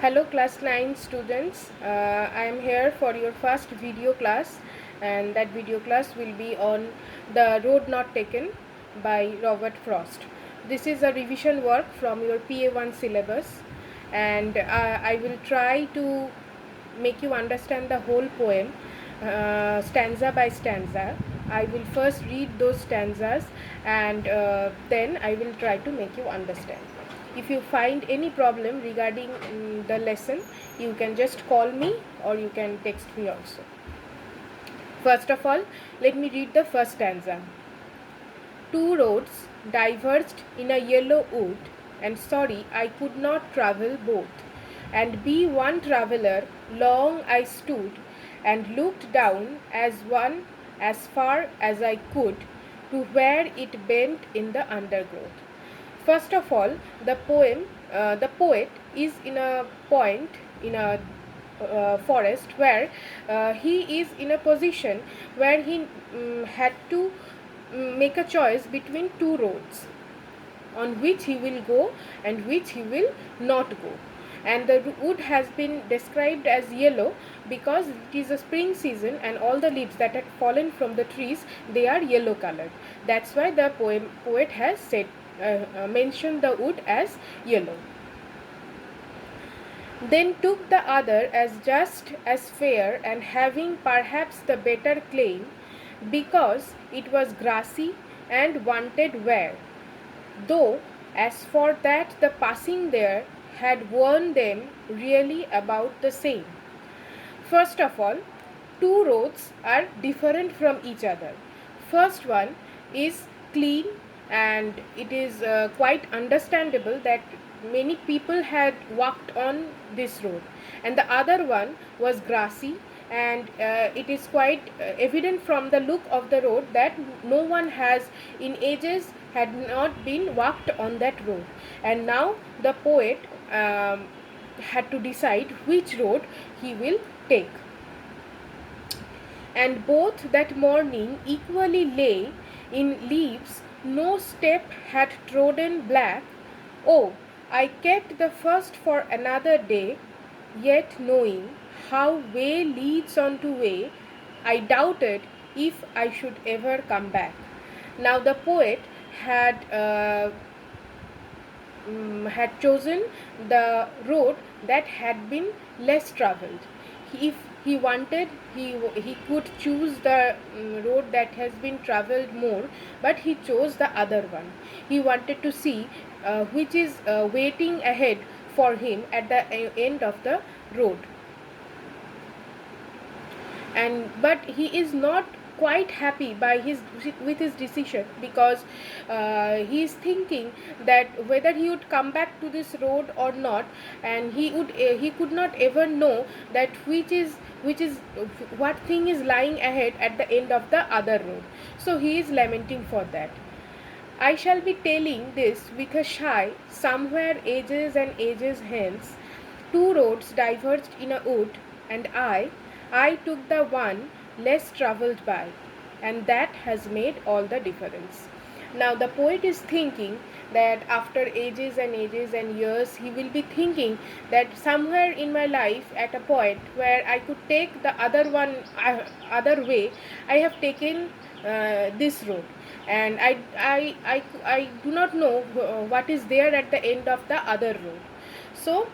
Hello class 9 students, I am here for your first video class, and that video class will be on The Road Not Taken by Robert Frost. This is a revision work from your PA1 syllabus, and I will try to make you understand the whole poem stanza by stanza. I will first read those stanzas, and then I will try to make you understand. If you find any problem regarding the lesson, you can just call me or you can text me also. First of all, let me read the first stanza. Two roads diverged in a yellow wood, and sorry I could not travel both. And be one traveller, long I stood, and looked down as far as I could, to where it bent in the undergrowth. First of all, the poet is in a point in a forest where he is in a position where he had to make a choice between two roads on which he will go and which he will not go. And the wood has been described as yellow because it is a spring season and all the leaves that had fallen from the trees, they are yellow colored. That's why the poet has said mentioned the wood as yellow. Then took the other as just as fair and having perhaps the better claim, because it was grassy and wanted wear, though as for that the passing there had worn them really about the same. First of all, two roads are different from each other. First one is clean, and it is quite understandable that many people had walked on this road, and the other one was grassy, and it is quite evident from the look of the road that no one has in ages had not been walked on that road. And now the poet had to decide which road he will take. And both that morning equally lay in leaves, no step had trodden black. Oh, I kept the first for another day, yet knowing how way leads on to way, I doubted if I should ever come back. Now the poet had chosen the road that had been less traveled. If he wanted, he could choose the road that has been traveled more, but he chose the other one. He wanted to see which is waiting ahead for him at the end of the road. And but he is not quite happy with his decision, because he is thinking that whether he would come back to this road or not, and he could not ever know that which is what thing is lying ahead at the end of the other road. So he is lamenting for that. I shall be telling this with a sigh. Somewhere ages and ages hence, two roads diverged in a wood, and I took the one less travelled by, and that has made all the difference. Now the poet is thinking that after ages and ages and years, he will be thinking that somewhere in my life, at a point where I could take the other way, I have taken this road, and I do not know what is there at the end of the other road. So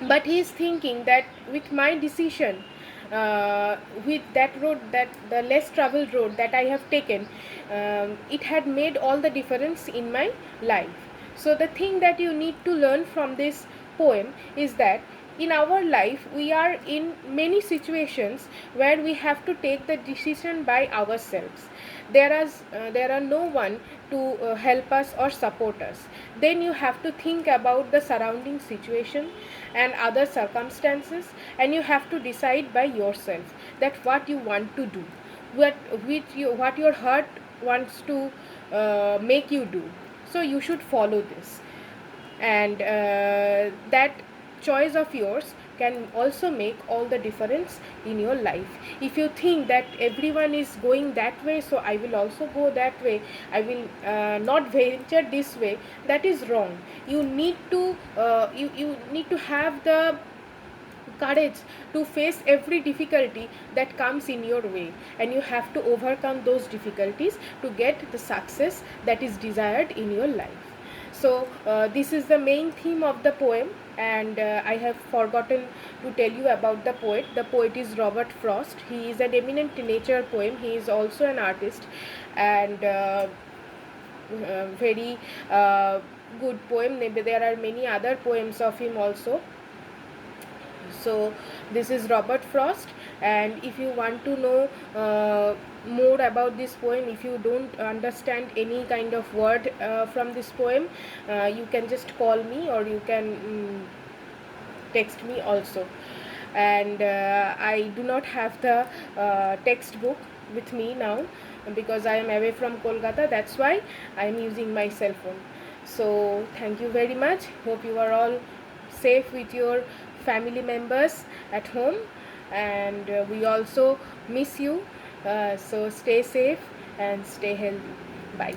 but he is thinking that with my decision, with that road, that the less traveled road that I have taken, it had made all the difference in my life. So the thing that you need to learn from this poem is that in our life we are in many situations where we have to take the decision by ourselves. There are no one to help us or support us. Then you have to think about the surrounding situation and other circumstances, and you have to decide by yourself that what you want to do, what your heart wants to make you do. So you should follow this, and that choice of yours can also make all the difference in your life. If you think that everyone is going that way, so I will also go that way, I will not venture this way, that is wrong. You need to you need to have the courage to face every difficulty that comes in your way, and you have to overcome those difficulties to get the success that is desired in your life. So this is the main theme of the poem, and I have forgotten to tell you about the poet. The poet is Robert Frost. He is an eminent nature poem. He is also an artist, and very good poem. Maybe there are many other poems of him also. So this is Robert Frost, and if you want to know more about this poem, if you don't understand any kind of word from this poem, you can just call me, or you can text me also. And I do not have the textbook with me now, because I am away from Kolkata. That's why I am using my cell phone. So thank you very much. Hope you are all safe with your family members at home, and we also miss you. So stay safe and stay healthy. Bye.